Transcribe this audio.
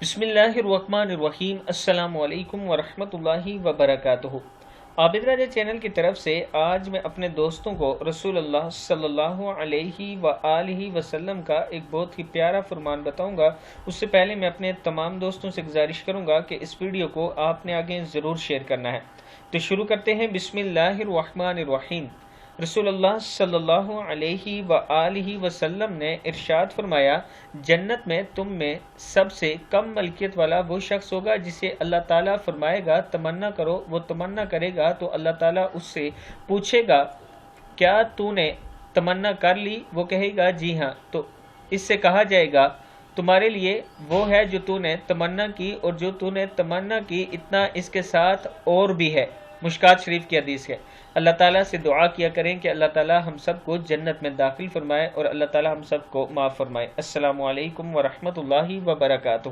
बिस्मिल्लाहिर्रहमानिर्रहीम अस्सलामु अलैकुम वरहमतुल्लाहि वबरकातुहू। आबिद राजा चैनल की तरफ से आज मैं अपने दोस्तों को रसूलुल्लाह सल्लल्लाहु अलैहि व आलिहि वसल्लम का एक बहुत ही प्यारा फरमान बताऊंगा। उससे पहले मैं अपने तमाम दोस्तों से गुजारिश करूंगा कि इस वीडियो को आपने आगे ज़रूर शेयर करना है। तो शुरू करते हैं। बिस्मिल्लाहिर्रहमानिर्रहीम। रसूलुल्लाह सल्लल्लाहु अलैहि व आलिहि वसल्लम ने इरशाद फरमाया, जन्नत में तुम में सबसे कम मलकियत वाला वो शख्स होगा जिसे अल्लाह ताला फरमाएगा तमन्ना करो, वो तमन्ना करेगा तो अल्लाह ताला उससे पूछेगा क्या तूने तमन्ना कर ली? वो कहेगा जी हाँ, तो इससे कहा जाएगा तुम्हारे लिए वो है जो तूने तमन्ना की, और जो तूने तमन्ना की इतना इसके साथ और भी है। मुश्कात शरीफ की हदीस है। अल्लाह ताला से दुआ किया करें कि अल्लाह ताला हम सबको जन्नत में दाखिल फरमाए और अल्लाह ताला हम सबको माफ़ फरमाए। अस्सलामु अलैकुम वरहमतुल्लाहि वबरकातुहू।